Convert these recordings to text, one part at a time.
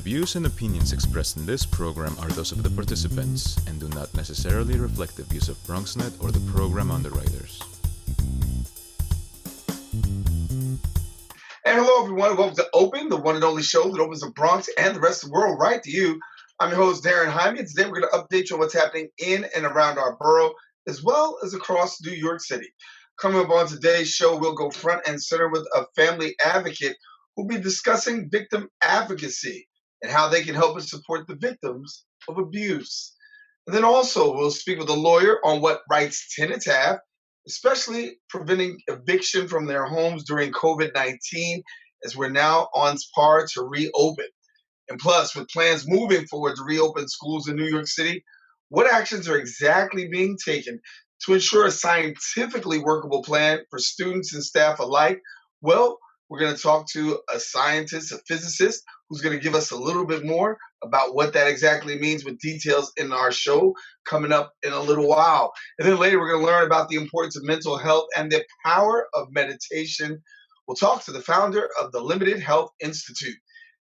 views and opinions expressed in this program are those of the participants and do not necessarily reflect the views of BronxNet or the program underwriters. And hello, everyone. Welcome to Open, the one and only show that opens the Bronx and the rest of the world right to you. I'm your host, Daren, Jaime, and today we're going to update you on what's happening in and around our borough, as well as across New York City. Coming up on today's show, we'll go front and center with a family advocate who'll be discussing victim advocacy and how they can help and support the victims of abuse. And then also, we'll speak with a lawyer on what rights tenants have, especially preventing eviction from their homes during COVID-19, as we're now on par to reopen. And plus, with plans moving forward to reopen schools in New York City, what actions are exactly being taken to ensure a scientifically workable plan for students and staff alike? Well, we're going to talk to a scientist, a physicist, who's going to give us a little bit more about what that exactly means with details in our show coming up in a little while. And then later, we're going to learn about the importance of mental health and the power of meditation. We'll talk to the founder of the Limited Health Institute.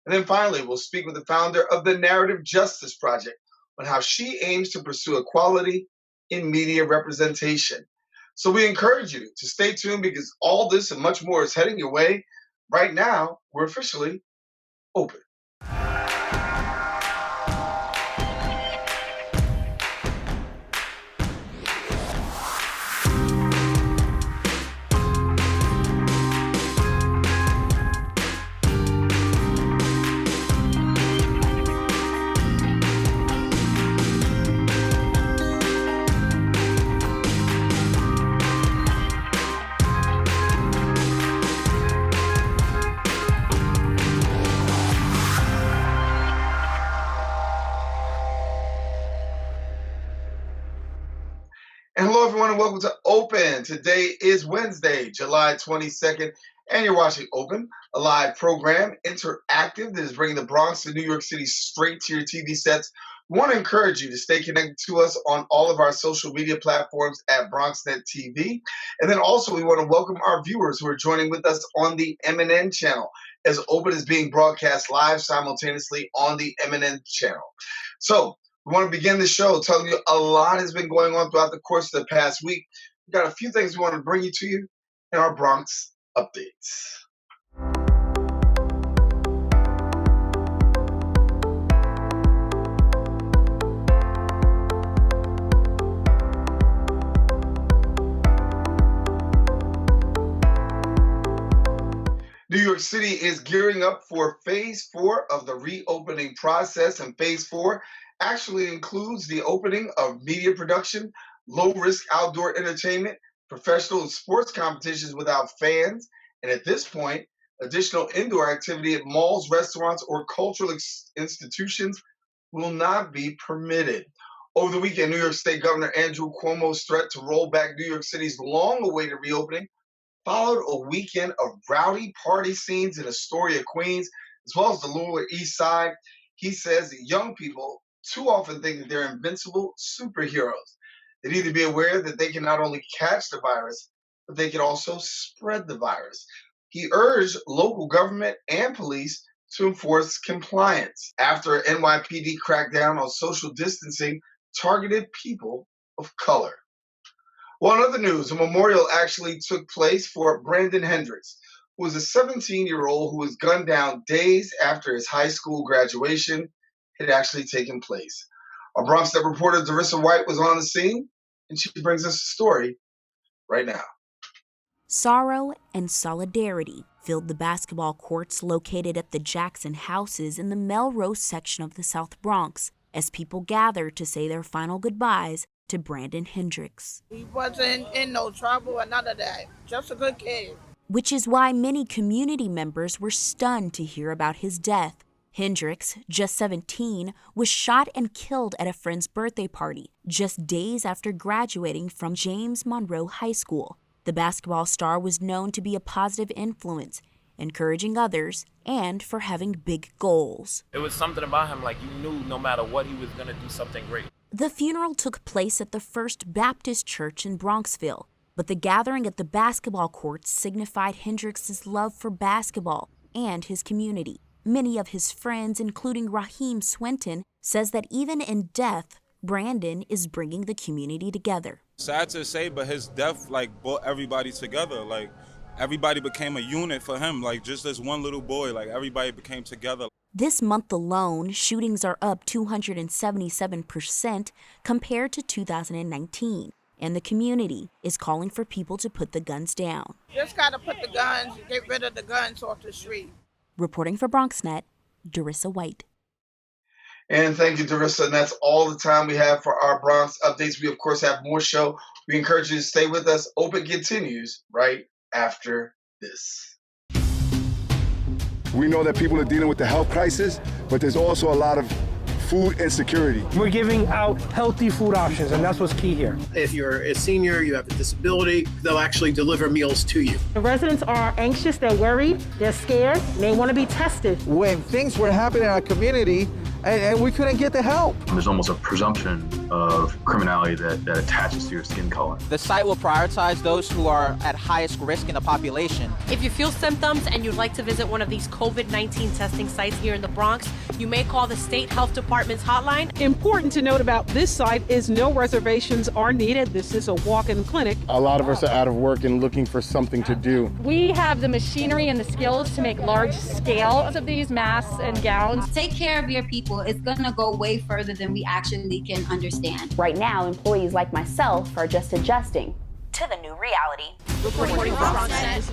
And then finally, we'll speak with the founder of the Narrative Justice Project on how she aims to pursue equality in media representation. So we encourage you to stay tuned because all this and much more is heading your way. Right now, we're officially open. And hello, everyone, and welcome to Open. Today is Wednesday, July 22nd, and you're watching Open, a live program, interactive, that is bringing the Bronx and New York City straight to your TV sets. We want to encourage you to stay connected to us on all of our social media platforms at BronxNet TV. And then also, we want to welcome our viewers who are joining with us on the MNN channel, as Open is being broadcast live simultaneously on the MNN channel. So, we want to begin the show telling you a lot has been going on throughout the course of the past week. We've got a few things we want to bring you to you in our Bronx updates. New York City is gearing up for Phase 4 of the reopening process, and Phase 4 actually includes the opening of media production, low-risk outdoor entertainment, professional and sports competitions without fans, and at this point, additional indoor activity at malls, restaurants, or cultural institutions will not be permitted. Over the weekend, New York State Governor Andrew Cuomo's threat to roll back New York City's long-awaited reopening followed a weekend of rowdy party scenes in Astoria, Queens, as well as the Lower East Side. He says that young people too often think that they're invincible superheroes. They need to be aware that they can not only catch the virus, but they can also spread the virus. He urged local government and police to enforce compliance after NYPD crackdown on social distancing targeted people of color. Well, in other news, a memorial actually took place for Brandon Hendricks, who was a 17-year-old who was gunned down days after his high school graduation had actually taken place. Our BronxNet reporter, Darissa White, was on the scene, and she brings us a story right now. Sorrow and solidarity filled the basketball courts located at the Jackson houses in the Melrose section of the South Bronx as people gathered to say their final goodbyes to Brandon Hendricks. He wasn't in no trouble or none of that, just a good kid. Which is why many community members were stunned to hear about his death. Hendricks, just 17, was shot and killed at a friend's birthday party just days after graduating from James Monroe High School. The basketball star was known to be a positive influence, encouraging others, and for having big goals. It was something about him, like you knew no matter what, he was going to do something great. The funeral took place at the First Baptist Church in Bronxville, but the gathering at the basketball courts signified Hendricks' love for basketball and his community. Many of his friends, including Raheem Swinton, says that even in death, Brandon is bringing the community together. Sad to say, but his death brought everybody together. Everybody became a unit for him. Just this one little boy, everybody became together. This month alone, shootings are up 277% compared to 2019, and the community is calling for people to put the guns down. Just got to put the guns, get rid of the guns off the street. Reporting for BronxNet, Darissa White. And thank you, Darissa. And that's all the time we have for our Bronx updates. We, of course, have more show. We encourage you to stay with us. Open continues right after this. We know that people are dealing with the health crisis, but there's also a lot of food insecurity. We're giving out healthy food options, and that's what's key here. If you're a senior, you have a disability, they'll actually deliver meals to you. The residents are anxious, they're worried, they're scared, they want to be tested. When things were happening in our community and we couldn't get the help. There's almost a presumption of criminality that attaches to your skin color. The site will prioritize those who are at highest risk in the population. If you feel symptoms and you'd like to visit one of these COVID-19 testing sites here in the Bronx, you may call the State Health Department's hotline. Important to note about this site is no reservations are needed. This is a walk-in clinic. A lot of us are out of work and looking for something to do. We have the machinery and the skills to make large scales of these masks and gowns. Take care of your people. It's going to go way further than we actually can understand. Right now, employees like myself are just adjusting to the new reality. Reporting from and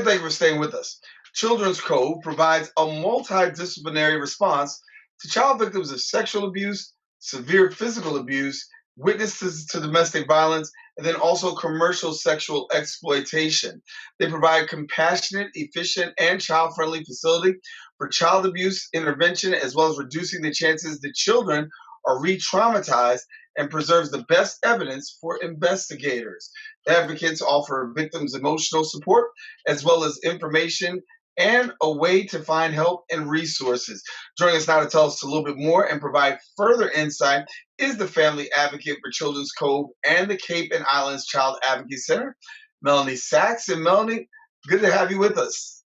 thank you for staying with us. Children's Cove provides a multidisciplinary response to child victims of sexual abuse, severe physical abuse, witnesses to domestic violence, and then also commercial sexual exploitation. They provide compassionate, efficient, and child-friendly facility for child abuse intervention, as well as reducing the chances that children are re-traumatized, and preserves the best evidence for investigators. Advocates offer victims emotional support, as well as information and a way to find help and resources. Joining us now to tell us a little bit more and provide further insight is the family advocate for Children's Cove and the Cape and Islands Child Advocacy Center, Melanie Sachs. And Melanie, good to have you with us.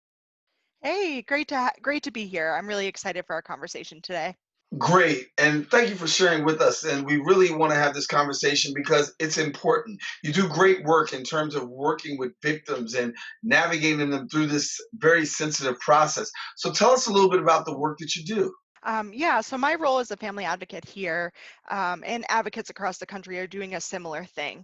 Hey, great to be here. I'm really excited for our conversation today. Great. And thank you for sharing with us. And we really want to have this conversation because it's important. You do great work in terms of working with victims and navigating them through this very sensitive process. So tell us a little bit about the work that you do. So my role as a family advocate here and advocates across the country are doing a similar thing.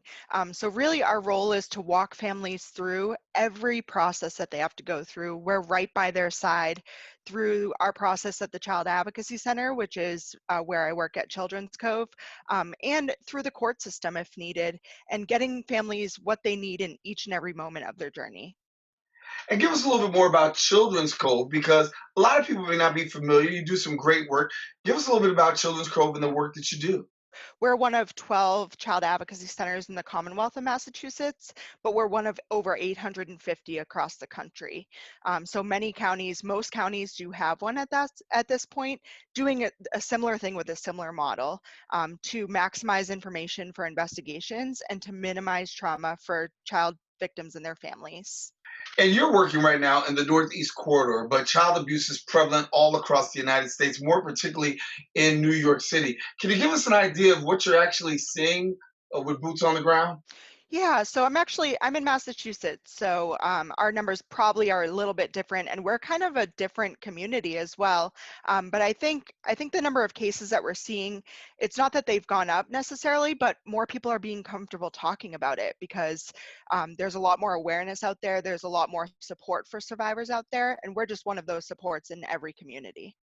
So really our role is to walk families through every process that they have to go through. We're right by their side through our process at the Child Advocacy Center, which is where I work at Children's Cove, and through the court system if needed, and getting families what they need in each and every moment of their journey. And give us a little bit more about Children's Cove, because a lot of people may not be familiar. You do some great work. Give us a little bit about Children's Cove and the work that you do. We're one of 12 child advocacy centers in the Commonwealth of Massachusetts, but we're one of over 850 across the country. So many counties, most counties do have one at this point, doing a similar thing with a similar model to maximize information for investigations and to minimize trauma for child victims and their families. And you're working right now in the Northeast Corridor, but child abuse is prevalent all across the United States, more particularly in New York City. Can you give us an idea of what you're actually seeing with boots on the ground? Yeah, so I'm in Massachusetts, so our numbers probably are a little bit different, and we're kind of a different community as well. But I think the number of cases that we're seeing, it's not that they've gone up necessarily, but more people are being comfortable talking about it because there's a lot more awareness out there. There's a lot more support for survivors out there, and we're just one of those supports in every community.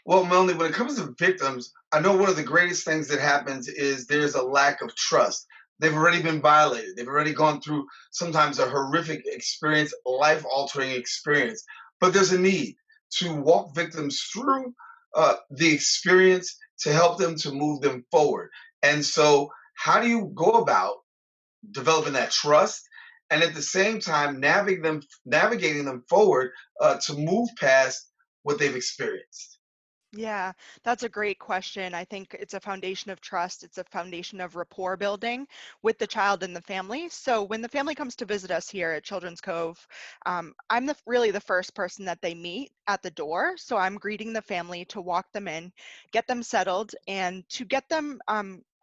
Well, Melanie, when it comes to victims, I know one of the greatest things that happens is there's a lack of trust. They've already been violated. They've already gone through sometimes a horrific experience, life-altering experience. But there's a need to walk victims through the experience to help them to move them forward. And so how do you go about developing that trust and at the same time navigating them forward to move past what they've experienced? Yeah, that's a great question. I think it's a foundation of trust. It's a foundation of rapport building with the child and the family. So when the family comes to visit us here at Children's Cove, I'm really the first person that they meet at the door. So I'm greeting the family to walk them in, get them settled, and to get them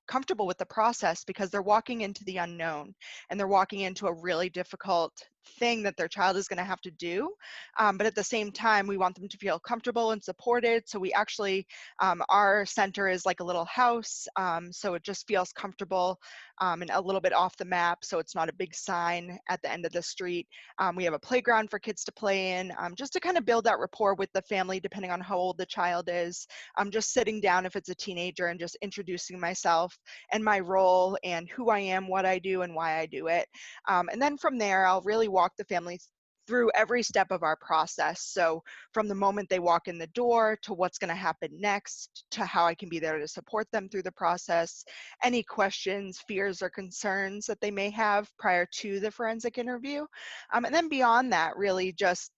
comfortable with the process because they're walking into the unknown and they're walking into a really difficult thing that their child is going to have to do. But at the same time, we want them to feel comfortable and supported. So we actually, our center is like a little house. So it just feels comfortable and a little bit off the map. So it's not a big sign at the end of the street. We have a playground for kids to play in, just to kind of build that rapport with the family, depending on how old the child is. I'm just sitting down if it's a teenager and just introducing myself and my role and who I am, what I do, and why I do it. And then from there, I'll really walk the family through every step of our process. So from the moment they walk in the door to what's going to happen next, to how I can be there to support them through the process, any questions, fears, or concerns that they may have prior to the forensic interview. And then beyond that, really just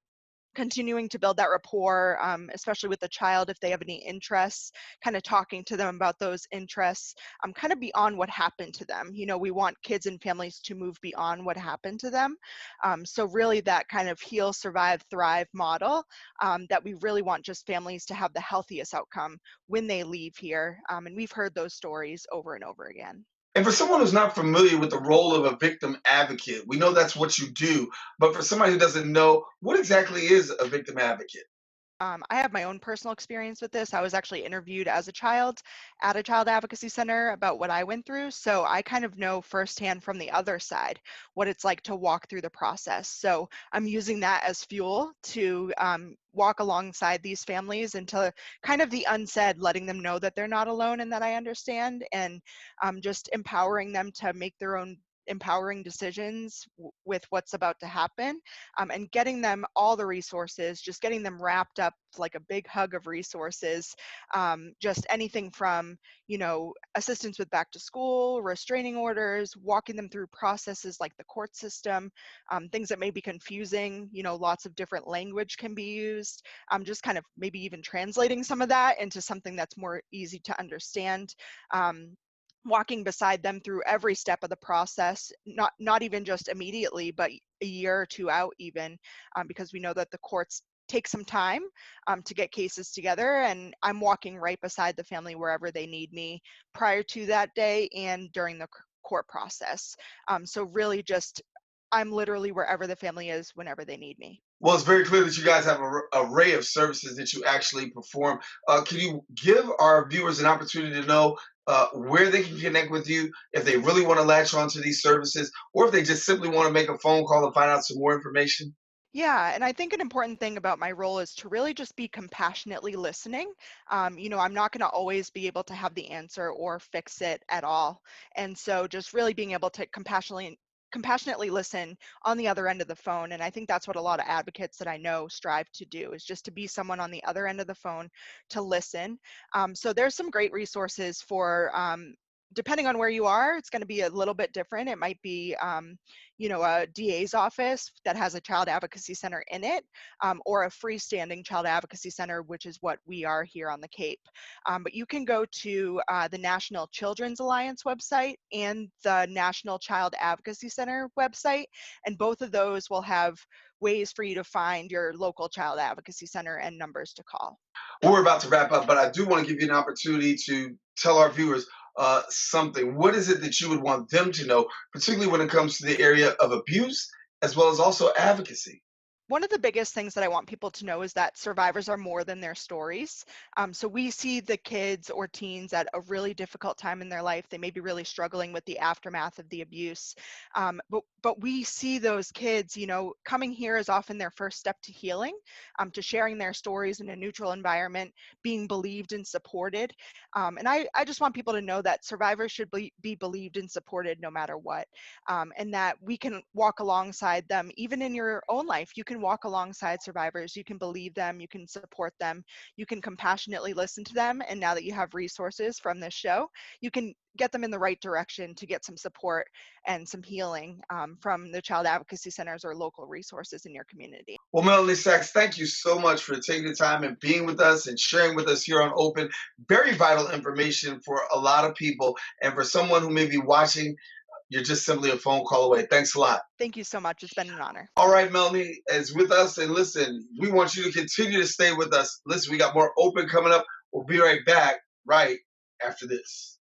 continuing to build that rapport, especially with the child if they have any interests, kind of talking to them about those interests, kind of beyond what happened to them. You know, we want kids and families to move beyond what happened to them. So really that kind of heal, survive, thrive model that we really want just families to have the healthiest outcome when they leave here. And we've heard those stories over and over again. And for someone who's not familiar with the role of a victim advocate, we know that's what you do, but for somebody who doesn't know, what exactly is a victim advocate? I have my own personal experience with this. I was actually interviewed as a child at a child advocacy center about what I went through. So I kind of know firsthand from the other side what it's like to walk through the process. So I'm using that as fuel to walk alongside these families and to kind of the unsaid, letting them know that they're not alone and that I understand, and just empowering them to make their own empowering decisions with what's about to happen, and getting them all the resources, just getting them wrapped up like a big hug of resources, just anything from, you know, assistance with back to school, restraining orders, walking them through processes like the court system, things that may be confusing, you know, lots of different language can be used, just kind of maybe even translating some of that into something that's more easy to understand. Walking beside them through every step of the process, not even just immediately, but a year or two out even, because we know that the courts take some time to get cases together, and I'm walking right beside the family wherever they need me prior to that day and during the court process. So really just, I'm literally wherever the family is whenever they need me. Well, it's very clear that you guys have an array of services that you actually perform. Can you give our viewers an opportunity to know where they can connect with you if they really want to latch onto these services, or if they just simply want to make a phone call and find out some more information? Yeah, and I think an important thing about my role is to really just be compassionately listening. You know, I'm not going to always be able to have the answer or fix it at all. And so just really being able to compassionately listen on the other end of the phone. And I think that's what a lot of advocates that I know strive to do, is just to be someone on the other end of the phone to listen. So there's some great resources for, depending on where you are, it's going to be a little bit different. It might be, you know, a DA's office that has a child advocacy center in it, or a freestanding child advocacy center, which is what we are here on the Cape. But you can go to the National Children's Alliance website and the National Child Advocacy Center website, and both of those will have ways for you to find your local child advocacy center and numbers to call. We're about to wrap up, but I do want to give you an opportunity to tell our viewers something. What is it that you would want them to know, particularly when it comes to the area of abuse as well as also advocacy? One of the biggest things that I want people to know is that survivors are more than their stories. So we see the kids or teens at a really difficult time in their life. They may be really struggling with the aftermath of the abuse. But we see those kids, you know, coming here is often their first step to healing, to sharing their stories in a neutral environment, being believed and supported. And I just want people to know that survivors should be believed and supported no matter what. And that we can walk alongside them, even in your own life. You can walk alongside survivors, you can believe them, you can support them, you can compassionately listen to them. And now that you have resources from this show, you can get them in the right direction to get some support and some healing from the child advocacy centers or local resources in your community. Well, Melanie Sachs, thank you so much for taking the time and being with us and sharing with us here on Open. Very vital information for a lot of people. And for someone who may be watching, you're just simply a phone call away. Thanks a lot. Thank you so much. It's been an honor. All right, Melanie is with us. And listen, we want you to continue to stay with us. Listen, we got more Open coming up. We'll be right back right after this.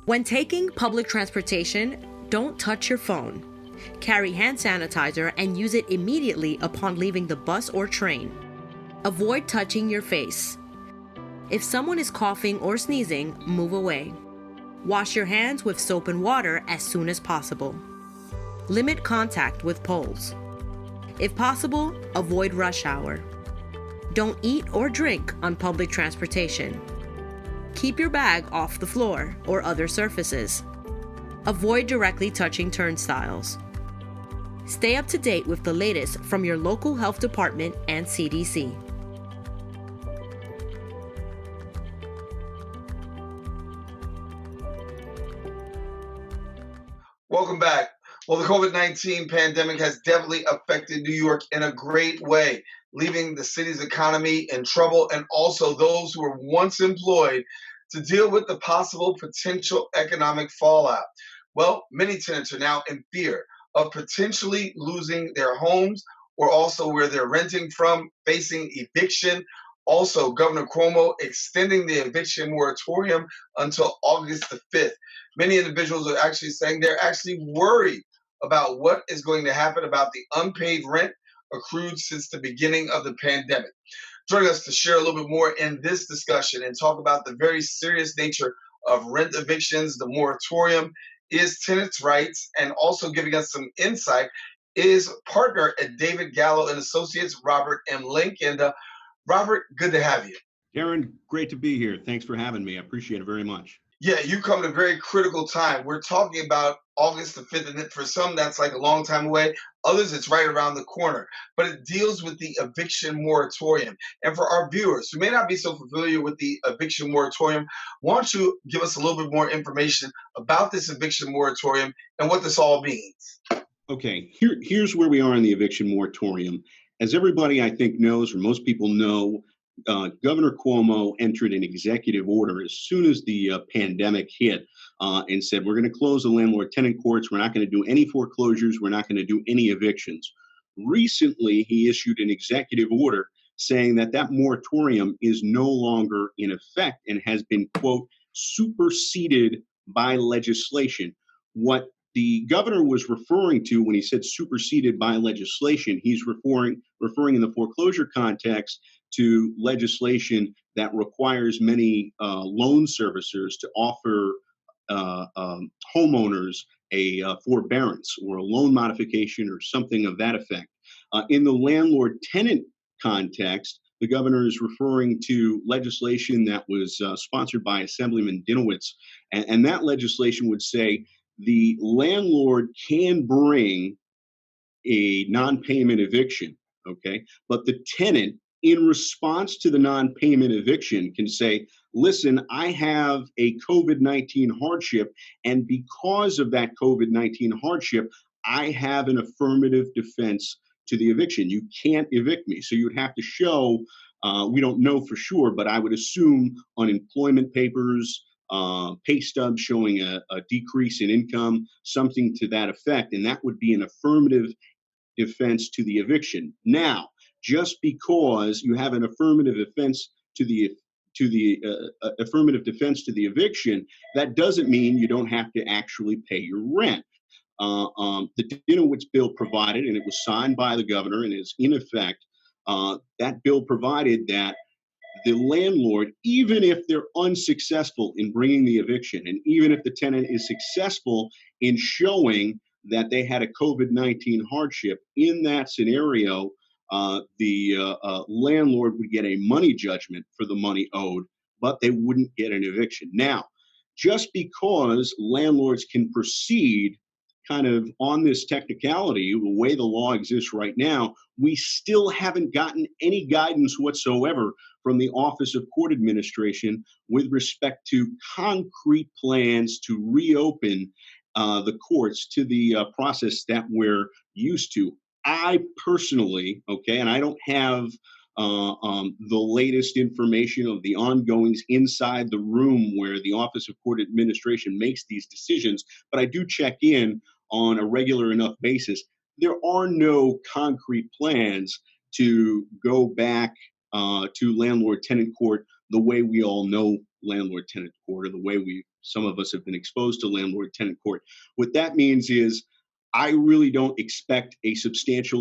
When taking public transportation, don't touch your phone. Carry hand sanitizer and use it immediately upon leaving the bus or train. Avoid touching your face. If someone is coughing or sneezing, move away. Wash your hands with soap and water as soon as possible. Limit contact with poles. If possible, avoid rush hour. Don't eat or drink on public transportation. Keep your bag off the floor or other surfaces. Avoid directly touching turnstiles. Stay up to date with the latest from your local health department and CDC. Welcome back. Well, the COVID-19 pandemic has definitely affected New York in a great way, leaving the city's economy in trouble and also those who were once employed to deal with the possible potential economic fallout. Well, many tenants are now in fear of potentially losing their homes or also where they're renting from, facing eviction. Also, Governor Cuomo extending the eviction moratorium until August the 5th. Many individuals are actually saying they're actually worried about what is going to happen about the unpaid rent accrued since the beginning of the pandemic. Joining us to share a little bit more in this discussion and talk about the very serious nature of rent evictions, the moratorium, is tenants' rights, and also giving us some insight is partner at David Gallo and Associates, Robert M. Link. And Robert, good to have you. Daren, great to be here. Thanks for having me. I appreciate it very much. Yeah, you come at a very critical time. We're talking about August the 5th, and for some, that's like a long time away. Others, it's right around the corner. But it deals with the eviction moratorium. And for our viewers who may not be so familiar with the eviction moratorium, why don't you give us a little bit more information about this eviction moratorium and what this all means? Okay, here's where we are in the eviction moratorium. As everybody, I think, knows, or most people know, Governor Cuomo entered an executive order as soon as the pandemic hit and said, we're going to close the landlord-tenant courts. We're not going to do any foreclosures. We're not going to do any evictions. Recently, he issued an executive order saying that that moratorium is no longer in effect and has been, quote, superseded by legislation. What the governor was referring to when he said superseded by legislation, he's referring in the foreclosure context to legislation that requires many loan servicers to offer homeowners a forbearance or a loan modification or something of that effect. In the landlord-tenant context, the governor is referring to legislation that was sponsored by Assemblyman Dinowitz, and that legislation would say the landlord can bring a non-payment eviction, okay, but the tenant, in response to the non-payment eviction, can say, listen, I have a COVID-19 hardship, and because of that COVID-19 hardship, I have an affirmative defense to the eviction. You can't evict me. So you would have to show, we don't know for sure, but I would assume unemployment papers, pay stubs showing a decrease in income, something to that effect, and that would be an affirmative defense to the eviction. Now, just because you have an affirmative defense to the to the affirmative defense to the eviction, that doesn't mean you don't have to actually pay your rent. The Dinowitz bill provided, and it was signed by the governor and is in effect, that bill provided that the landlord, even if they're unsuccessful in bringing the eviction, and even if the tenant is successful in showing that they had a COVID-19 hardship, in that scenario, the landlord would get a money judgment for the money owed, but they wouldn't get an eviction. Now, just because landlords can proceed kind of on this technicality, the way the law exists right now, we still haven't gotten any guidance whatsoever from the Office of Court Administration with respect to concrete plans to reopen the courts to the process that we're used to. I personally, okay, and I don't have the latest information of the ongoings inside the room where the Office of Court Administration makes these decisions, but I do check in on a regular enough basis. There are no concrete plans to go back to landlord-tenant court the way we all know landlord-tenant court, or the way some of us have been exposed to landlord-tenant court. What that means is I really don't expect a substantial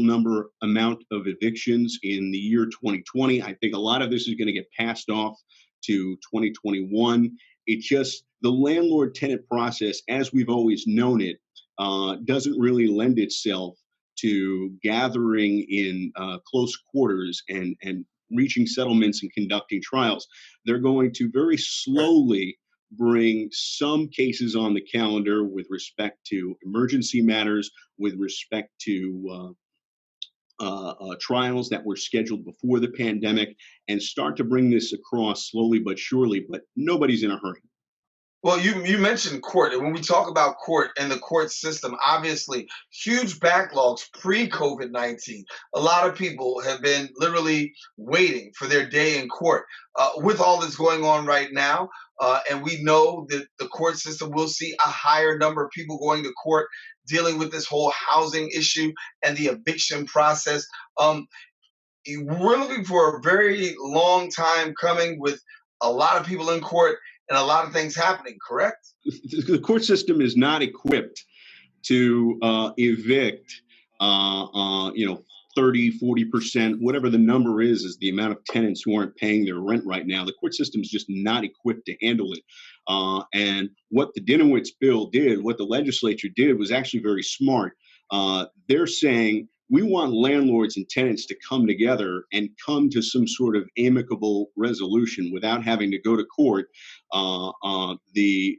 amount of evictions in the year 2020. I think a lot of this is going to get passed off to 2021. It just, the landlord-tenant process, as we've always known it, doesn't really lend itself to gathering in close quarters and reaching settlements and conducting trials. They're going to very slowly bring some cases on the calendar with respect to emergency matters, with respect to trials that were scheduled before the pandemic, and start to bring this across slowly but surely, but nobody's in a hurry. Well, you mentioned court, and when we talk about court and the court system, obviously huge backlogs pre-COVID-19. A lot of people have been literally waiting for their day in court. With all that's going on right now, and we know that the court system will see a higher number of people going to court dealing with this whole housing issue and the eviction process. We're looking for a very long time coming with a lot of people in court and a lot of things happening, correct? The court system is not equipped to evict, 30, 40%, whatever the number is the amount of tenants who aren't paying their rent right now. The court system is just not equipped to handle it. And what the Dinowitz bill did, what the legislature did, was actually very smart. They're saying, we want landlords and tenants to come together and come to some sort of amicable resolution without having to go to court. The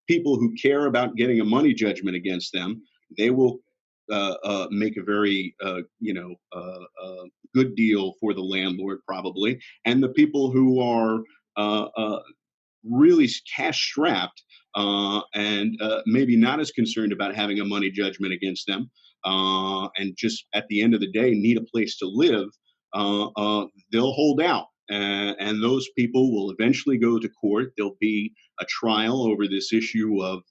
people who care about getting a money judgment against them, they will make a very good deal for the landlord, probably. And the people who are really cash strapped and maybe not as concerned about having a money judgment against them, and just at the end of the day need a place to live, they'll hold out. And those people will eventually go to court. There'll be a trial over this issue of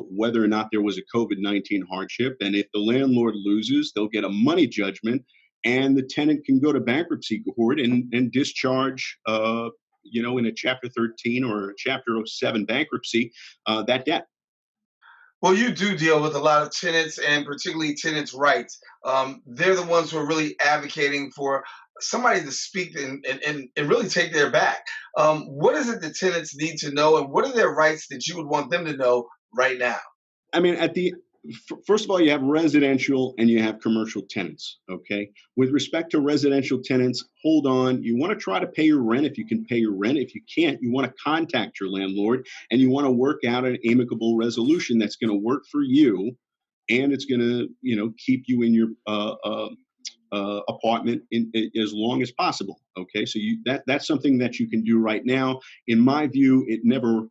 whether or not there was a COVID-19 hardship. And if the landlord loses, they'll get a money judgment, and the tenant can go to bankruptcy court and discharge, in a Chapter 13 or a Chapter 07 bankruptcy, that debt. Well, you do deal with a lot of tenants, and particularly tenants' rights. They're the ones who are really advocating for somebody to speak and really take their back. What is it the tenants need to know, and what are their rights that you would want them to know right now? I mean, first of all, you have residential and you have commercial tenants, okay? With respect to residential tenants, hold on. You want to try to pay your rent if you can pay your rent. If you can't, you want to contact your landlord, and you want to work out an amicable resolution that's going to work for you, and it's going to, keep you in your apartment as long as possible, okay? So that's something that you can do right now. In my view, it never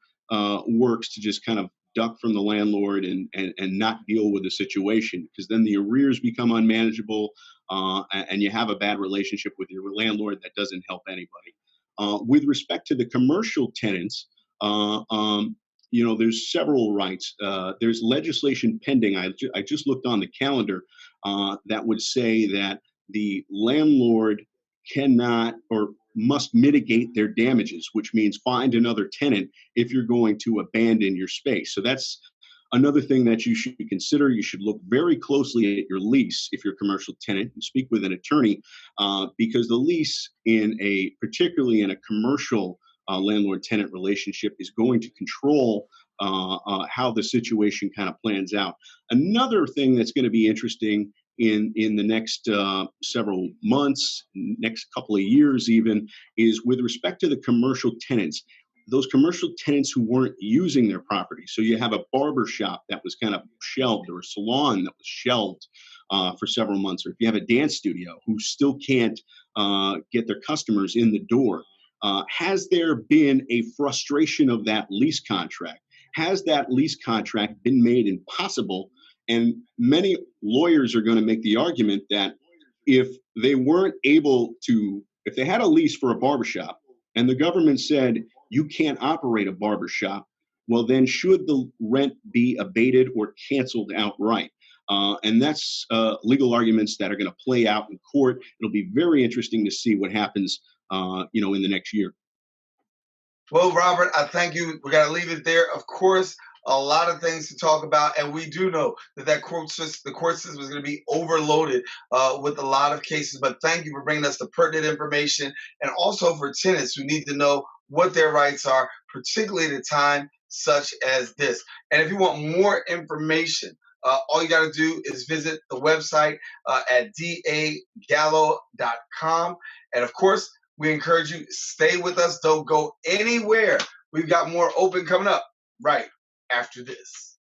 works to just kind of duck from the landlord and not deal with the situation, because then the arrears become unmanageable, and you have a bad relationship with your landlord that doesn't help anybody. With respect to the commercial tenants, there's several rights. There's legislation pending. I just looked on the calendar that would say that the landlord cannot, or must mitigate their damages, which means find another tenant if you're going to abandon your space. So that's another thing that you should consider. You should look very closely at your lease if you're a commercial tenant and speak with an attorney, because the lease particularly in a commercial landlord-tenant relationship is going to control how the situation kind of plans out. Another thing that's going to be interesting in the next several months, next couple of years even, is with respect to the commercial tenants. Those commercial tenants who weren't using their property. So you have a barber shop that was kind of shelved, or a salon that was shelved for several months, or if you have a dance studio who still can't get their customers in the door. Has there been a frustration of that lease contract? Has that lease contract been made impossible? And many lawyers are going to make the argument that if they had a lease for a barbershop and the government said you can't operate a barbershop, well, then should the rent be abated or canceled outright? And that's legal arguments that are going to play out in court. It'll be very interesting to see what happens, in the next year. Well, Robert, I thank you. We got to leave it there. Of course, a lot of things to talk about, and we do know that the court system is going to be overloaded with a lot of cases. But thank you for bringing us the pertinent information, and also for tenants who need to know what their rights are, particularly at a time such as this. And if you want more information, all you got to do is visit the website at dagallo.com. And of course, we encourage you, stay with us. Don't go anywhere. We've got more open coming up right after this.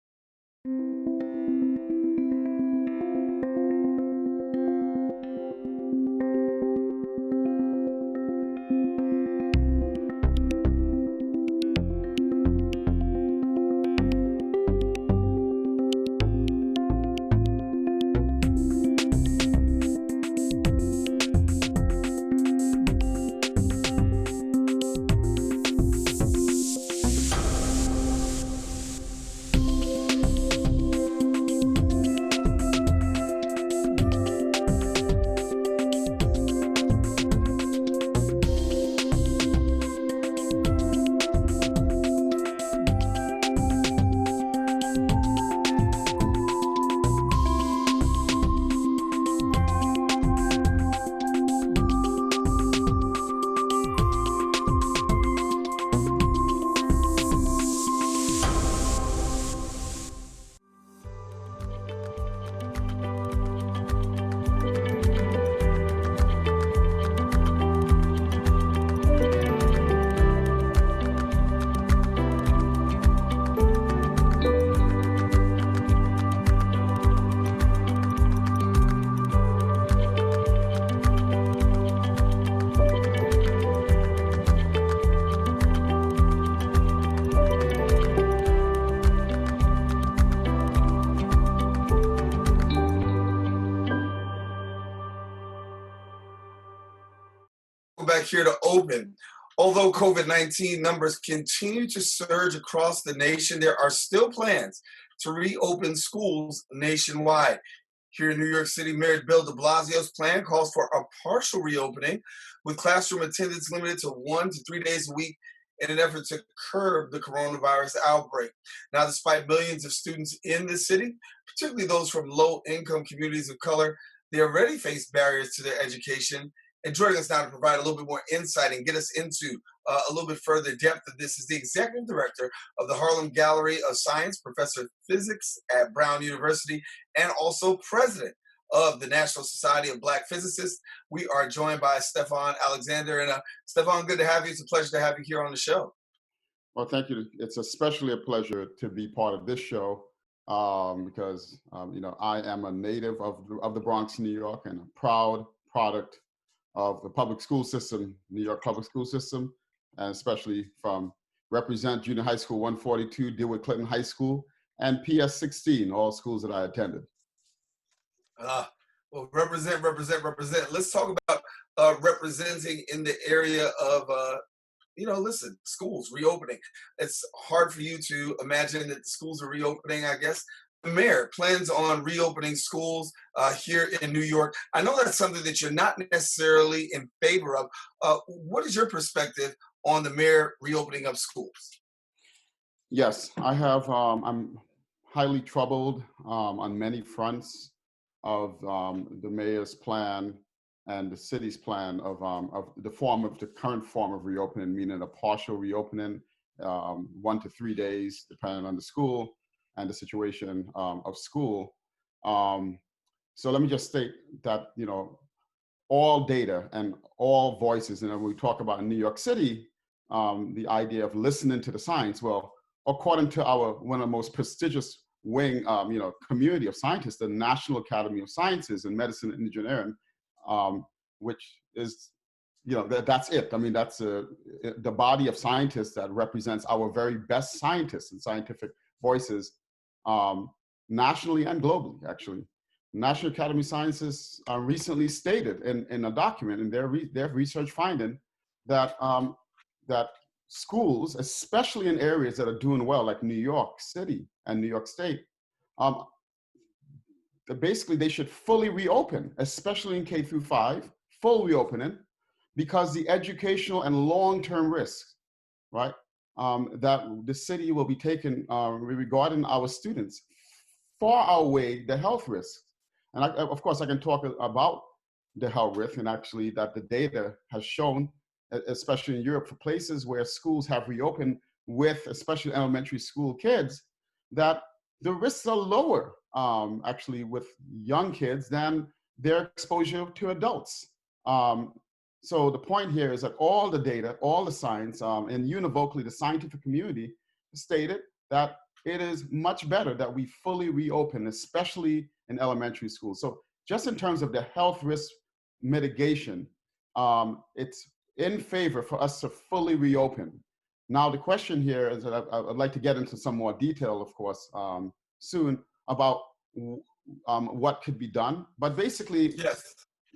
Back here to open. Although COVID-19 numbers continue to surge across the nation, there are still plans to reopen schools nationwide. Here in New York City, Mayor Bill de Blasio's plan calls for a partial reopening with classroom attendance limited to 1 to 3 days a week in an effort to curb the coronavirus outbreak. Now, despite millions of students in the city, particularly those from low-income communities of color, they already face barriers to their education. And joining us now to provide a little bit more insight and get us into a little bit further depth of this is the Executive Director of the Harlem Gallery of Science, Professor of Physics at Brown University, and also President of the National Society of Black Physicists. We are joined by Stephon Alexander. And Stephon, good to have you. It's a pleasure to have you here on the show. Well, thank you. It's especially a pleasure to be part of this show because, I am a native of the Bronx, New York, and a proud product of the public school system, New York public school system, and especially from represent Junior High School 142, DeWitt Clinton High School, and PS 16, all schools that I attended. Well, represent. Let's talk about representing in the area of, schools reopening. It's hard for you to imagine that the schools are reopening, I guess, The mayor plans on reopening schools here in New York. I know that's something that you're not necessarily in favor of. What is your perspective on the mayor reopening of schools? Yes, I have. I'm highly troubled on many fronts of the mayor's plan and the city's plan of the current form of reopening, meaning a partial reopening, 1 to 3 days, depending on the school and the situation of school. So let me just state that, all data and all voices, and when we talk about in New York City, the idea of listening to the science, well, according to one of the most prestigious community of scientists, the National Academy of Sciences in Medicine and Engineering, which is, that's it. I mean, that's the body of scientists that represents our very best scientists and scientific voices, nationally and globally, actually. National Academy of Sciences recently stated in a document in their research finding that that schools, especially in areas that are doing well, like New York City and New York State, basically they should fully reopen, especially in K through 5, full reopening, because the educational and long-term risks, right, that the city will be taking regarding our students far outweigh the health risks. And of course, I can talk about the health risk, and actually that the data has shown, especially in Europe, for places where schools have reopened with especially elementary school kids, that the risks are lower actually with young kids than their exposure to adults. So the point here is that all the data, all the science, and univocally the scientific community stated that it is much better that we fully reopen, especially in elementary schools. So just in terms of the health risk mitigation, it's in favor for us to fully reopen. Now, the question here is that I'd like to get into some more detail, of course, soon about what could be done. But basically, yes.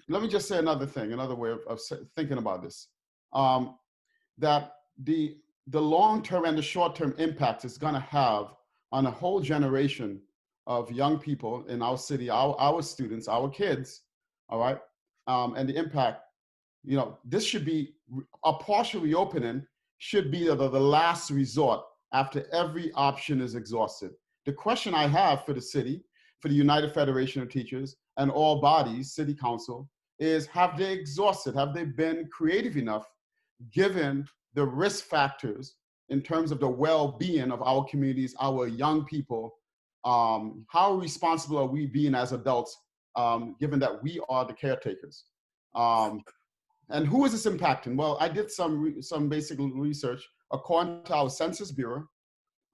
Let me just say another thing, another way of thinking about this, that the long-term and the short-term impact it's going to have on a whole generation of young people in our city, our students, our kids, all right? And the impact, this should be, a partial reopening should be the last resort after every option is exhausted. The question I have for the city, for the United Federation of Teachers and all bodies, city council, is have they exhausted, have they been creative enough, given the risk factors in terms of the well-being of our communities, our young people, how responsible are we being as adults, given that we are the caretakers? And who is this impacting? Well, I did some basic research. According to our Census Bureau,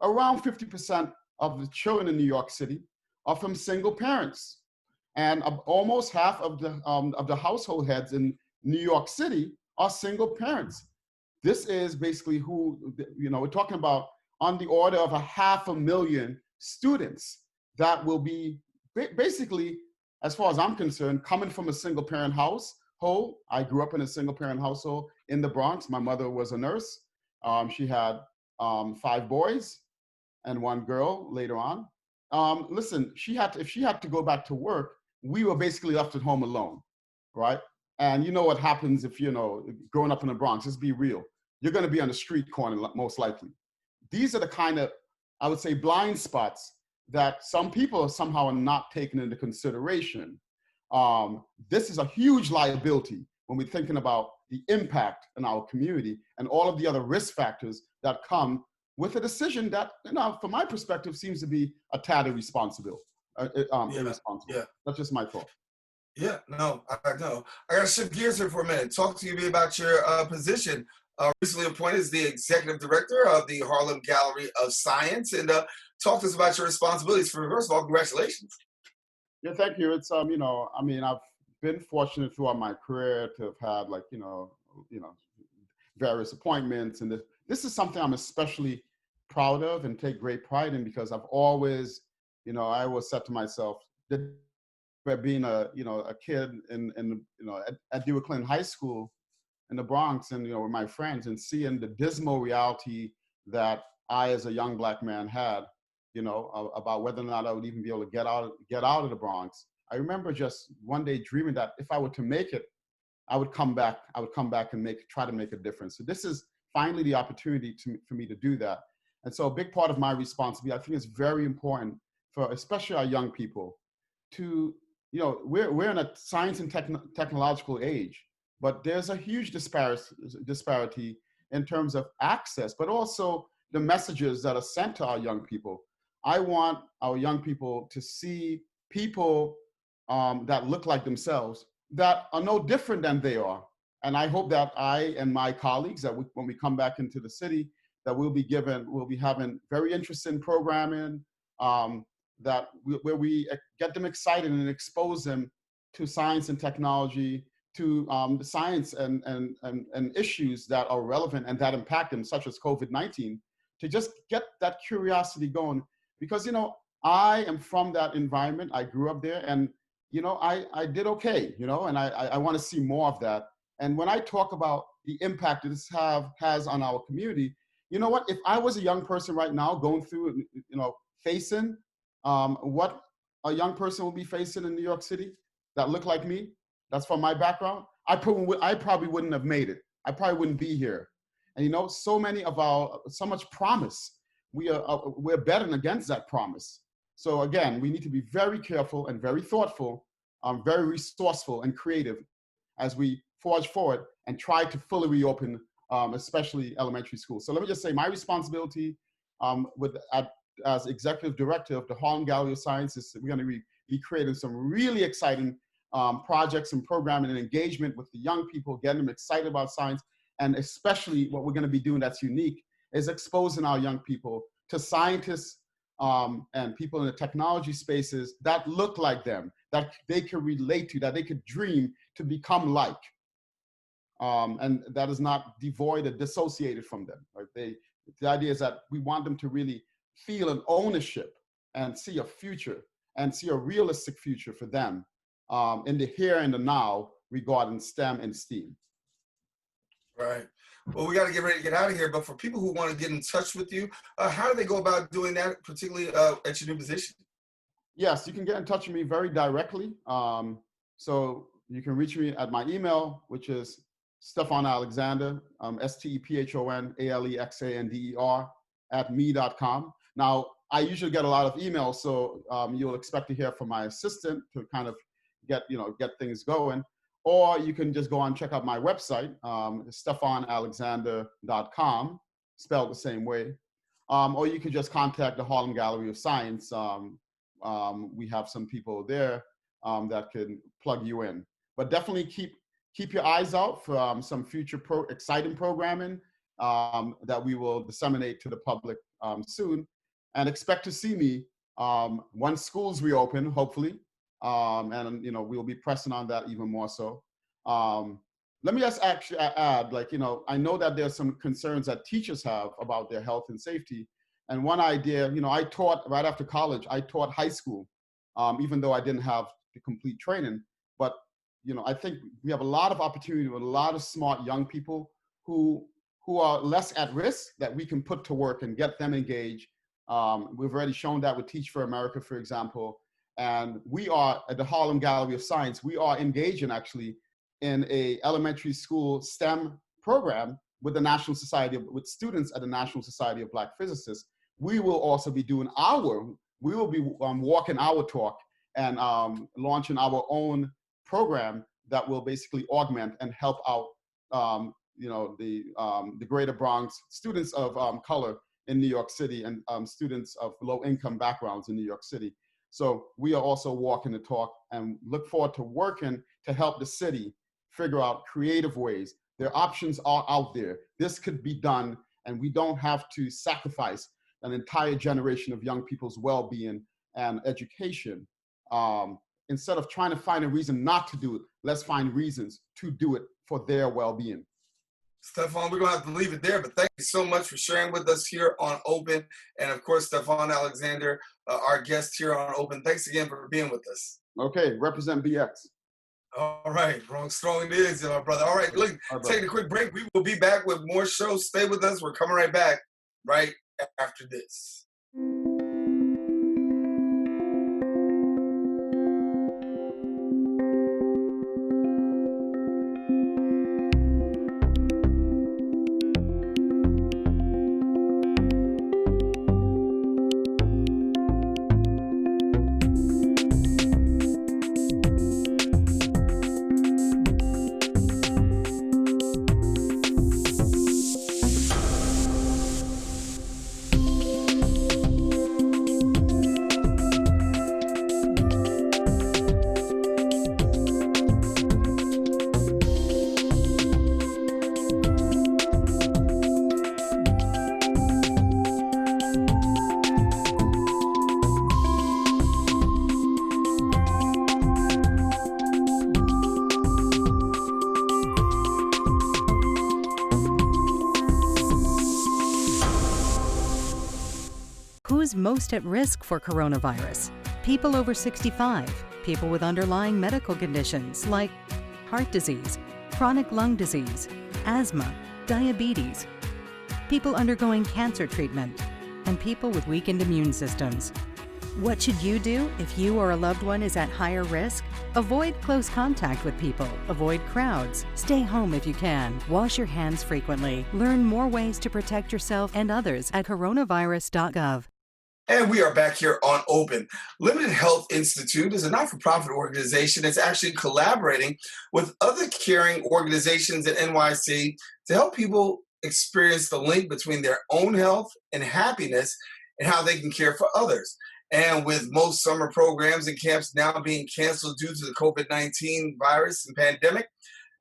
around 50% of the children in New York City are from single parents. And almost half of the household heads in New York City are single parents. This is basically who, we're talking about on the order of 500,000 students that will be basically, as far as I'm concerned, coming from a single parent household. I grew up in a single parent household in the Bronx. My mother was a nurse. She had 5 boys and 1 girl later on. Listen, if she had to go back to work, we were basically left at home alone, right? And you know what happens if, growing up in the Bronx, let's be real. You're going to be on the street corner, most likely. These are the kind of, I would say, blind spots that some people somehow are not taking into consideration. This is a huge liability when we're thinking about the impact in our community and all of the other risk factors that come with a decision that, from my perspective, seems to be a tad irresponsible. Irresponsible. Yeah. That's just my thought. Yeah, no, I know. I got to shift gears here for a minute. Talk to me about your position. Recently appointed as the executive director of the Harlem Gallery of Science, and talk to us about your responsibilities. First of all, congratulations. Yeah, thank you. It's I've been fortunate throughout my career to have had various appointments, and this is something I'm especially proud of and take great pride in, because I've always, I always said to myself that being a kid at Dewey Clinton High School in the Bronx, and with my friends, and seeing the dismal reality that I as a young Black man had, about whether or not I would even be able to get out of the Bronx. I remember just one day dreaming that if I were to make it, I would come back and try to make a difference. So this is finally the opportunity for me to do that. And so a big part of my responsibility, I think it's very important for especially our young people to, we're in a science and technological age, but there's a huge disparity in terms of access, but also the messages that are sent to our young people. I want our young people to see people that look like themselves, that are no different than they are. And I hope that I and my colleagues, when we come back into the city, that we'll be having very interesting programming, where we get them excited and expose them to science and technology, to the science and issues that are relevant and that impact them, such as COVID-19, to just get that curiosity going. Because, I am from that environment. I grew up there, and, I did okay, and I want to see more of that. And when I talk about the impact that this has on our community, you know what? If I was a young person right now going through, facing what a young person will be facing in New York City that look like me, that's from my background, I probably wouldn't have made it. I probably wouldn't be here. And so much promise, we're betting against that promise. So again, we need to be very careful and very thoughtful, very resourceful and creative as we forge forward and try to fully reopen, especially elementary schools. So let me just say my responsibility as executive director of the Harlem Gallery of Sciences, we're going to be creating some really exciting projects and programming and engagement with the young people, getting them excited about science. And especially what we're going to be doing that's unique is exposing our young people to scientists and people in the technology spaces that look like them, that they can relate to, that they could dream to become like. And that is not devoid or dissociated from them. Right? The idea is that we want them to really feel an ownership and see a future and see a realistic future for them in the here and the now regarding STEM and STEAM. Right. Well, we got to get ready to get out of here. But for people who want to get in touch with you, how do they go about doing that, particularly at your new position? Yes, you can get in touch with me very directly. So you can reach me at my email, which is Stephon Alexander, STEPHONALEXANDER @me.com. Now, I usually get a lot of emails, so you'll expect to hear from my assistant to kind of get things going. Or you can just go on and check out my website, StephonAlexander.com, spelled the same way. Or you could just contact the Harlem Gallery of Science. We have some people there that can plug you in. But definitely keep your eyes out for some future exciting programming that we will disseminate to the public soon. And expect to see me once schools reopen, hopefully. And we'll be pressing on that even more so. Let me just actually add, I know that there's some concerns that teachers have about their health and safety. And one idea, I taught right after college, I taught high school, even though I didn't have the complete training. But I think we have a lot of opportunity with a lot of smart young people who are less at risk that we can put to work and get them engaged. We've already shown that with Teach for America, for example. And we are at the Harlem Gallery of Science, we are engaging actually in a elementary school STEM program with with students at the National Society of Black Physicists. We will also be doing we will be walking our talk and launching our own program that will basically augment and help out the greater Bronx, students of color in New York City and students of low income backgrounds in New York City. So we are also walking the talk and look forward to working to help the city figure out creative ways. Their options are out there. This could be done, and we don't have to sacrifice an entire generation of young people's well-being and education. Instead of trying to find a reason not to do it, let's find reasons to do it for their well-being. Stephon, we're going to have to leave it there, but thank you so much for sharing with us here on Open. And of course, Stephon Alexander, our guest here on Open. Thanks again for being with us. Okay, represent BX. All right, Bronx Strong it is, my brother. All right, look, take a quick break. We will be back with more shows. Stay with us. We're coming right back right after this. most at risk for coronavirus? People over 65, people with underlying medical conditions like heart disease, chronic lung disease, asthma, diabetes, people undergoing cancer treatment, and people with weakened immune systems. What should you do if you or a loved one is at higher risk? Avoid close contact with people, avoid crowds, stay home if you can, wash your hands frequently. Learn more ways to protect yourself and others at coronavirus.gov. And we are back here on Open. Limited Health Institute is a not-for-profit organization that's actually collaborating with other caring organizations at NYC to help people experience the link between their own health and happiness and how they can care for others. And with most summer programs and camps now being canceled due to the COVID-19 virus and pandemic,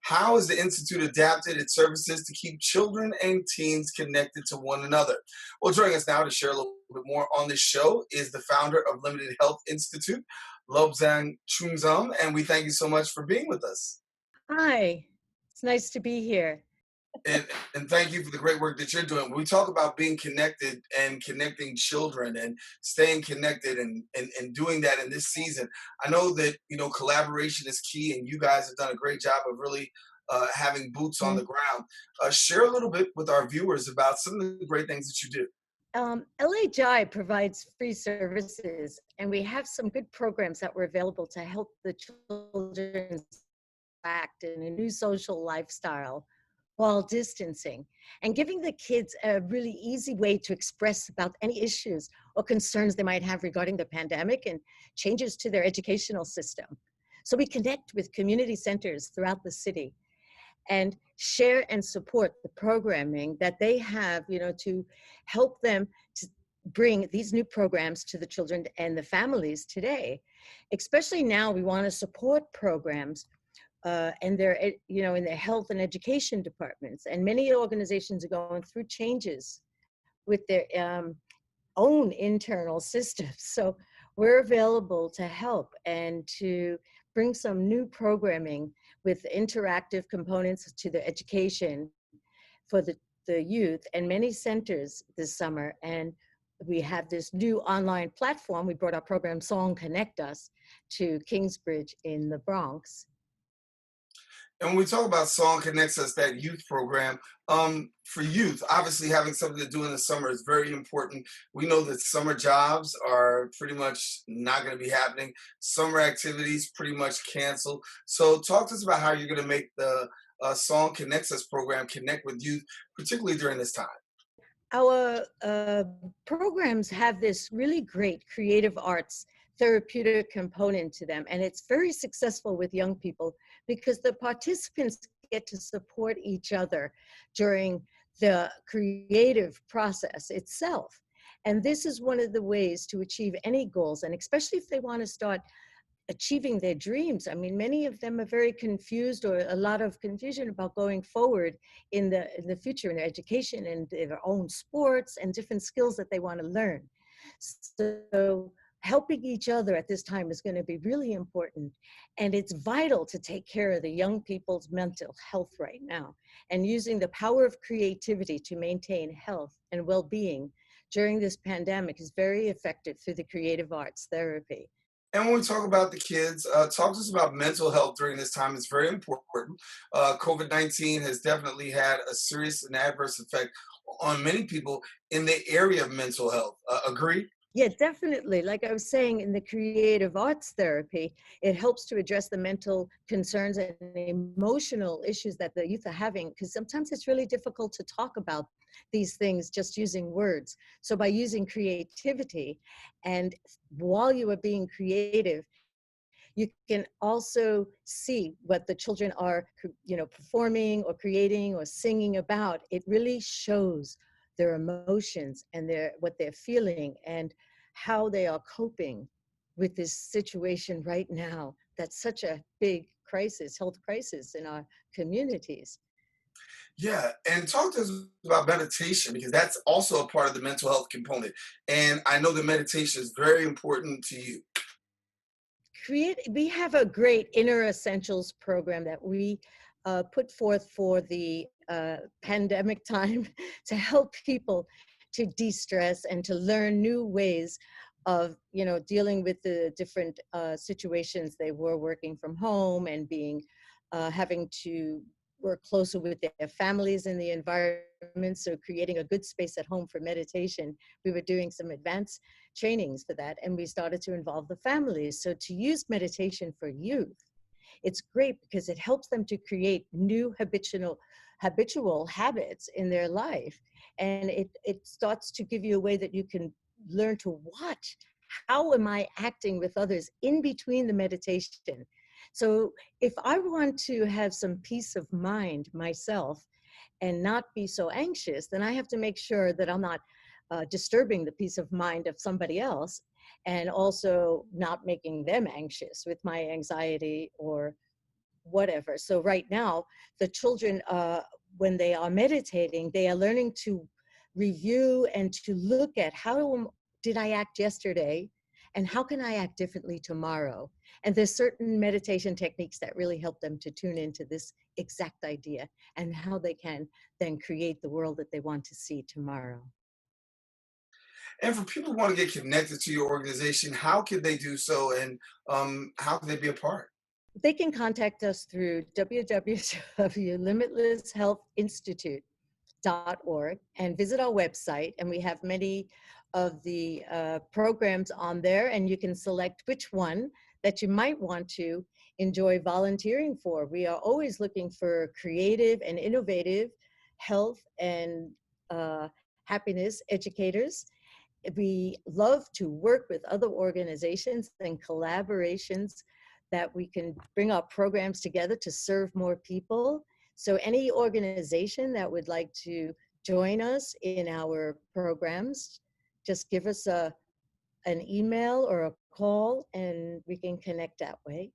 how has the Institute adapted its services to keep children and teens connected to one another? Well, joining us now to share a little bit more on this show is the founder of Limited Health Institute, Lobsang Chunzom, and we thank you so much for being with us. Hi, it's nice to be here. And thank you for the great work that you're doing. When we talk about being connected and connecting children and staying connected and doing that in this season, I know that, collaboration is key, and you guys have done a great job of really having boots on the ground. Share a little bit with our viewers about some of the great things that you do. LHI provides free services, and we have some good programs that were available to help the children act in a new social lifestyle while distancing, and giving the kids a really easy way to express about any issues or concerns they might have regarding the pandemic and changes to their educational system. So we connect with community centers throughout the city and share and support the programming that they have, to help them to bring these new programs to the children and the families today. Especially now, we want to support programs and they're, in their health and education departments. And many organizations are going through changes with their own internal systems. So we're available to help and to bring some new programming with interactive components to the education for the youth and many centers this summer. And we have this new online platform. We brought our program Song Connect Us to Kingsbridge in the Bronx. And when we talk about Song Connects Us, that youth program, for youth, obviously having something to do in the summer is very important. We know that summer jobs are pretty much not going to be happening. Summer activities pretty much canceled. So talk to us about how you're going to make the Song Connects Us program connect with youth, particularly during this time. Our programs have this really great creative arts therapeutic component to them, and it's very successful with young people because the participants get to support each other during the creative process itself. And this is one of the ways to achieve any goals, and especially if they want to start achieving their dreams. I mean, many of them are very confused, or a lot of confusion about going forward in the future in their education and their own sports and different skills that they want to learn. So helping each other at this time is going to be really important. And it's vital to take care of the young people's mental health right now. And using the power of creativity to maintain health and well-being during this pandemic is very effective through the creative arts therapy. And when we talk about the kids, talk to us about mental health during this time. It's very important. COVID-19 has definitely had a serious and adverse effect on many people in the area of mental health. Agree? Yeah, definitely. Like I was saying, in the creative arts therapy, it helps to address the mental concerns and emotional issues that the youth are having, because sometimes it's really difficult to talk about these things just using words. So by using creativity, and while you are being creative, you can also see what the children are, performing or creating or singing about. It really shows their emotions and what they're feeling and how they are coping with this situation right now. That's such a big crisis, health crisis in our communities. Yeah, and talk to us about meditation, because that's also a part of the mental health component. And I know that meditation is very important to you. We have a great Inner Essentials program that we put forth for the pandemic time to help people to de-stress and to learn new ways of, dealing with the different situations. They were working from home and having to work closer with their families in the environment. So creating a good space at home for meditation. We were doing some advanced trainings for that, and we started to involve the families. So to use meditation for youth, it's great because it helps them to create new habitual habits in their life. And it starts to give you a way that you can learn to watch, how am I acting with others in between the meditation? So if I want to have some peace of mind myself and not be so anxious, then I have to make sure that I'm not disturbing the peace of mind of somebody else, and also not making them anxious with my anxiety or whatever. So right now, the children, when they are meditating, they are learning to review and to look at how did I act yesterday and how can I act differently tomorrow? And there's certain meditation techniques that really help them to tune into this exact idea and how they can then create the world that they want to see tomorrow. And for people who want to get connected to your organization, how can they do so, and how can they be a part? They can contact us through www.limitlesshealthinstitute.org and visit our website. And we have many of the programs on there, and you can select which one that you might want to enjoy volunteering for. We are always looking for creative and innovative health and happiness educators. We love to work with other organizations and collaborations that we can bring our programs together to serve more people. So any organization that would like to join us in our programs, just give us an email or a call and we can connect that way.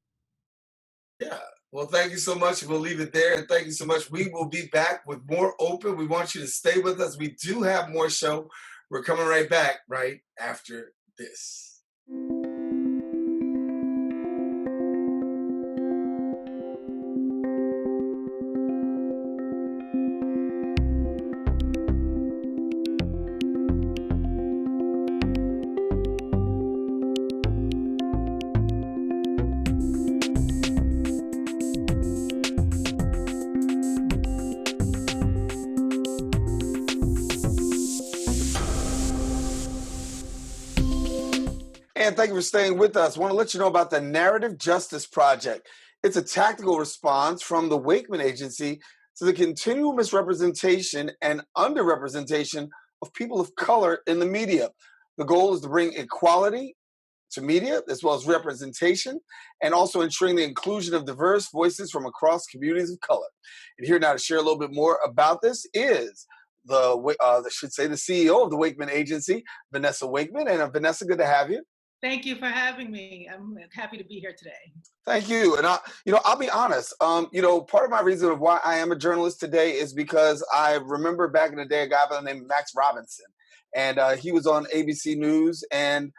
Yeah. Well, thank you so much. We'll leave it there. And thank you so much. We will be back with more open. We want you to stay with us. We do have more show. We're coming right back right after this. And thank you for staying with us. I want to let you know about the Narrative Justice Project. It's a tactical response from the Wakeman Agency to the continual misrepresentation and underrepresentation of people of color in the media. The goal is to bring equality to media, as well as representation, and also ensuring the inclusion of diverse voices from across communities of color. And here now to share a little bit more about this is the CEO of the Wakeman Agency, Vanessa Wakeman. And Vanessa, good to have you. Thank you for having me. I'm happy to be here today. Thank you. And I'll be honest. Part of my reason of why I am a journalist today is because I remember back in the day a guy by the name of Max Robinson, and he was on ABC News and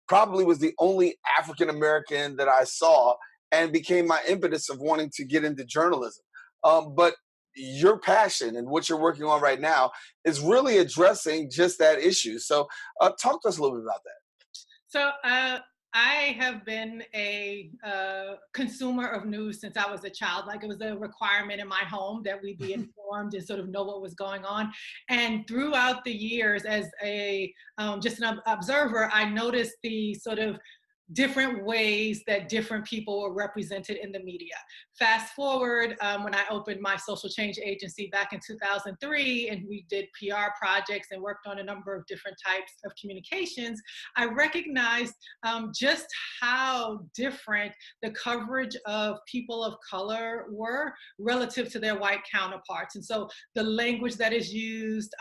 probably was the only African American that I saw, and became my impetus of wanting to get into journalism. But your passion and what you're working on right now is really addressing just that issue. So talk to us a little bit about that. So I have been a consumer of news since I was a child. Like, it was a requirement in my home that we be informed and sort of know what was going on. And throughout the years, as just an observer, I noticed the sort of different ways that different people were represented in the media. Fast forward, when I opened my social change agency back in 2003, and we did PR projects and worked on a number of different types of communications, I recognized just how different the coverage of people of color were relative to their white counterparts. And so the language that is used,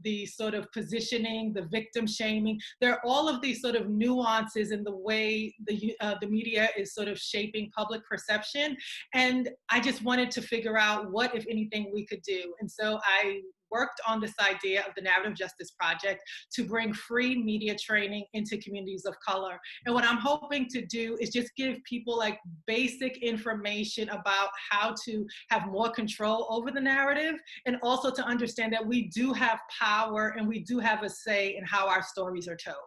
the sort of positioning, the victim shaming, there are all of these sort of nuances in the way way the media is sort of shaping public perception. And I just wanted to figure out what, if anything, we could do. And so I worked on this idea of the Narrative Justice Project to bring free media training into communities of color. And what I'm hoping to do is just give people like basic information about how to have more control over the narrative, and also to understand that we do have power and we do have a say in how our stories are told.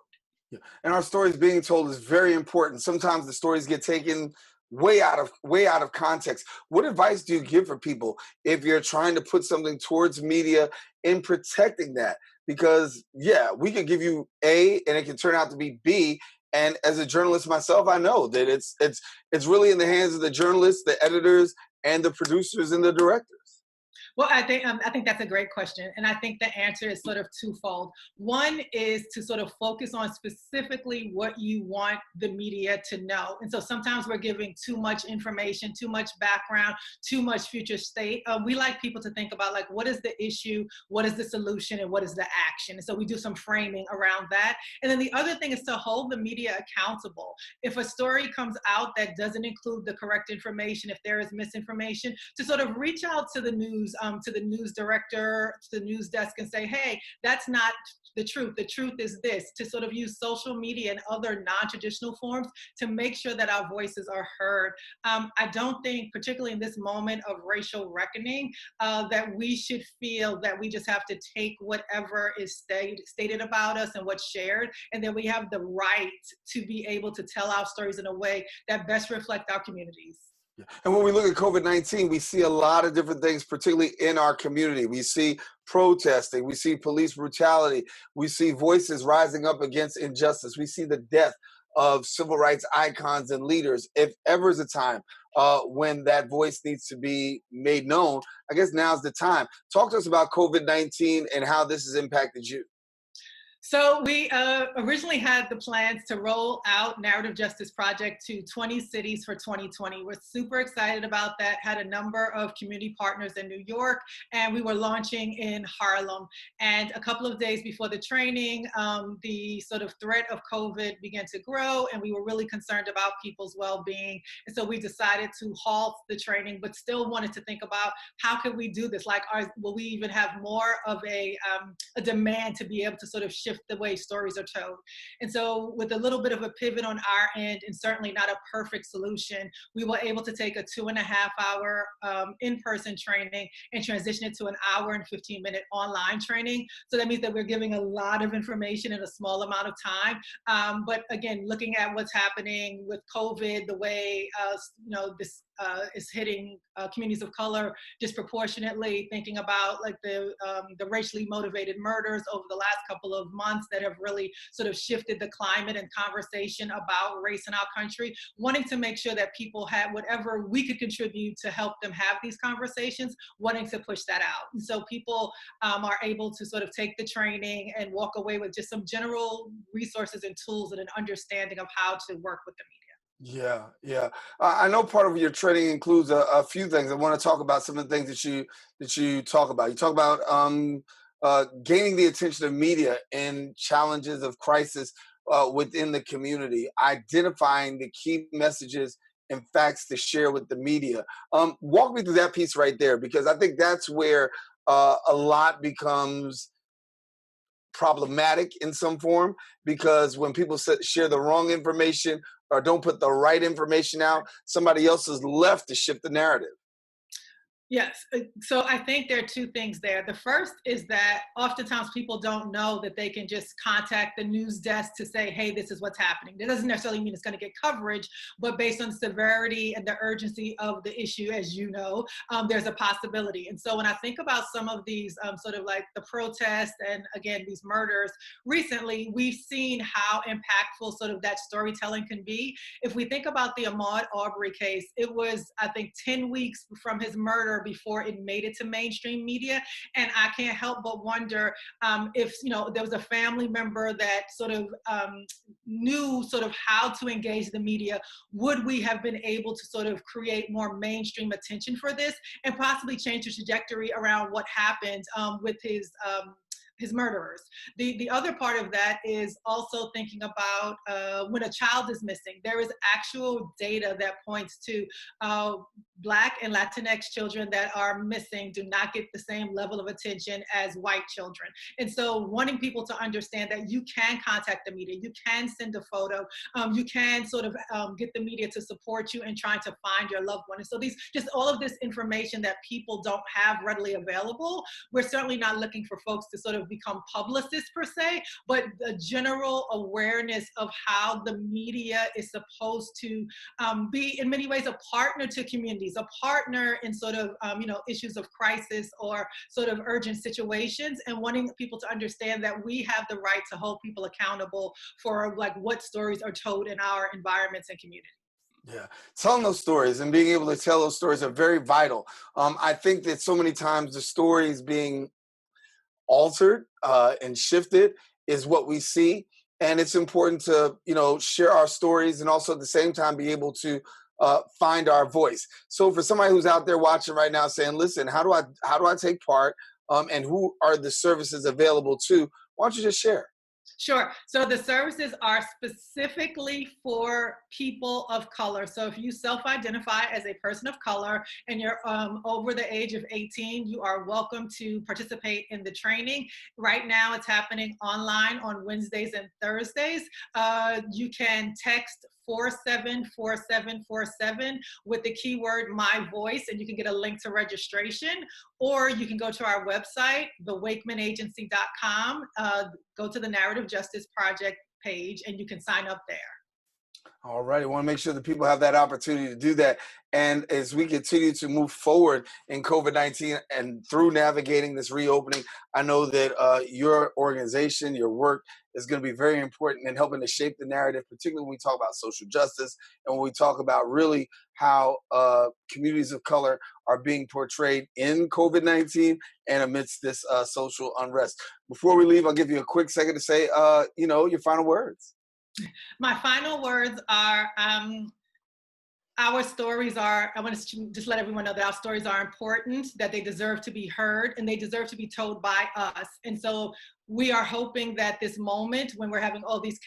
Yeah. And our stories being told is very important. Sometimes the stories get taken way out of context. What advice do you give for people if you're trying to put something towards media in protecting that? Because yeah, we could give you A and it can turn out to be B. And as a journalist myself, I know that it's really in the hands of the journalists, the editors, and the producers and the directors. Well, I think that's a great question. And I think the answer is sort of twofold. One is to sort of focus on specifically what you want the media to know. And so sometimes we're giving too much information, too much background, too much future state. We like people to think about like, what is the issue, what is the solution, and what is the action? And so we do some framing around that. And then the other thing is to hold the media accountable. If a story comes out that doesn't include the correct information, if there is misinformation, to sort of reach out to the news, to the news director, to the news desk, and say, hey, that's not the truth. The truth is this, to sort of use social media and other non-traditional forms to make sure that our voices are heard. I don't think, particularly in this moment of racial reckoning, that we should feel that we just have to take whatever is stated about us and what's shared, and that we have the right to be able to tell our stories in a way that best reflect our communities. And when we look at COVID-19, we see a lot of different things, particularly in our community. We see protesting, we see police brutality, we see voices rising up against injustice, we see the death of civil rights icons and leaders. If ever is a time when that voice needs to be made known, I guess now's the time. Talk to us about COVID-19 and how this has impacted you. So we originally had the plans to roll out Narrative Justice Project to 20 cities for 2020. We're super excited about that, had a number of community partners in New York, and we were launching in Harlem. And a couple of days before the training, the sort of threat of COVID began to grow, and we were really concerned about people's well-being. And so we decided to halt the training, but still wanted to think about how could we do this? Like, will we even have more of a demand to be able to sort of shift the way stories are told? And so with a little bit of a pivot on our end, and certainly not a perfect solution, we were able to take a 2.5-hour in-person training and transition it to an hour and 15-minute online training. So that means that we're giving a lot of information in a small amount of time. But again, looking at what's happening with COVID, the way this is hitting communities of color disproportionately, thinking about like the racially motivated murders over the last couple of months that have really sort of shifted the climate and conversation about race in our country, wanting to make sure that people had whatever we could contribute to help them have these conversations, wanting to push that out. And so people are able to sort of take the training and walk away with just some general resources and tools and an understanding of how to work with the media. Yeah. I know part of your training includes a few things. I want to talk about some of the things that you talk about. You talk about gaining the attention of media in challenges of crisis within the community, identifying the key messages and facts to share with the media. Walk me through that piece right there, because I think that's where a lot becomes problematic in some form, because when people share the wrong information or don't put the right information out, somebody else is left to shift the narrative. Yes. So I think there are two things there. The first is that oftentimes people don't know that they can just contact the news desk to say, hey, this is what's happening. That doesn't necessarily mean it's going to get coverage, but based on the severity and the urgency of the issue, as you know, there's a possibility. And so when I think about some of these sort of like the protests and again, these murders recently, we've seen how impactful sort of that storytelling can be. If we think about the Ahmaud Arbery case, it was, I think, 10 weeks from his murder before it made it to mainstream media. And I can't help but wonder if, there was a family member that sort of knew sort of how to engage the media, would we have been able to sort of create more mainstream attention for this and possibly change the trajectory around what happened with his his murderers. The other part of that is also thinking about when a child is missing. There is actual data that points to Black and Latinx children that are missing do not get the same level of attention as white children. And so wanting people to understand that you can contact the media, you can send a photo, you can sort of get the media to support you in trying to find your loved one. And so just all of this information that people don't have readily available, we're certainly not looking for folks to sort of become publicists per se, but the general awareness of how the media is supposed to be in many ways a partner to communities, a partner in sort of issues of crisis or sort of urgent situations, and wanting people to understand that we have the right to hold people accountable for like what stories are told in our environments and communities. Yeah, telling those stories and being able to tell those stories are very vital. I think that so many times the stories being altered and shifted is what we see. And it's important to, share our stories and also at the same time be able to find our voice. So for somebody who's out there watching right now saying, listen, how do I take part and who are the services available to? Why don't you just share? Sure. So the services are specifically for people of color. So if you self-identify as a person of color and you're over the age of 18, you are welcome to participate in the training. Right now it's happening online on Wednesdays and Thursdays. You can text 474747 with the keyword my voice, and you can get a link to registration, or you can go to our website, thewakemanagency.com, go to the Narrative Justice Project page, and you can sign up there. All right. I want to make sure that people have that opportunity to do that. And as we continue to move forward in COVID-19 and through navigating this reopening, I know that your organization, your work is going to be very important in helping to shape the narrative, particularly when we talk about social justice and when we talk about really how communities of color are being portrayed in COVID-19 and amidst this social unrest. Before we leave, I'll give you a quick second to say, your final words. My final words are, our stories are, I want to just let everyone know that our stories are important, that they deserve to be heard, and they deserve to be told by us. And so we are hoping that this moment, when we're having all these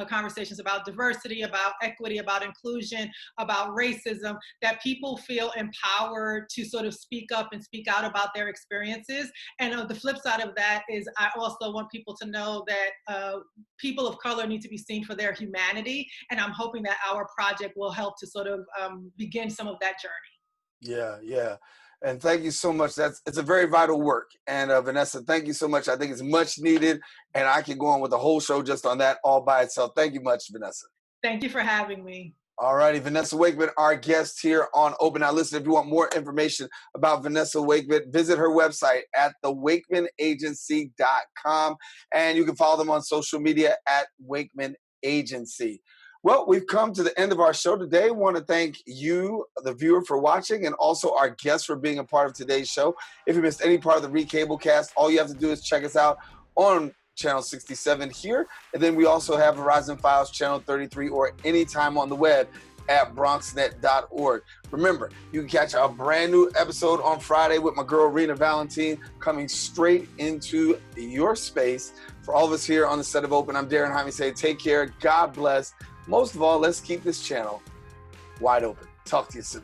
conversations about diversity, about equity, about inclusion, about racism, that people feel empowered to sort of speak up and speak out about their experiences. And the flip side of that is I also want people to know that people of color need to be seen for their humanity. And I'm hoping that our project will help to sort of begin some of that journey. Yeah. And thank you so much. It's a very vital work. And Vanessa, thank you so much. I think it's much needed. And I can go on with the whole show just on that all by itself. Thank you much, Vanessa. Thank you for having me. All righty, Vanessa Wakeman, our guest here on Open. Now listen, if you want more information about Vanessa Wakeman, visit her website at thewakemanagency.com. And you can follow them on social media at Wakeman Agency. Well, we've come to the end of our show today. I want to thank you, the viewer, for watching, and also our guests for being a part of today's show. If you missed any part of the Recablecast, all you have to do is check us out on Channel 67 here. And then we also have Verizon Files Channel 33 or anytime on the web at bronxnet.org. Remember, you can catch a brand new episode on Friday with my girl, Rena Valentine, coming straight into your space. For all of us here on the set of Open, I'm Daren Jaime saying take care, God bless. Most of all, let's keep this channel wide open. Talk to you soon.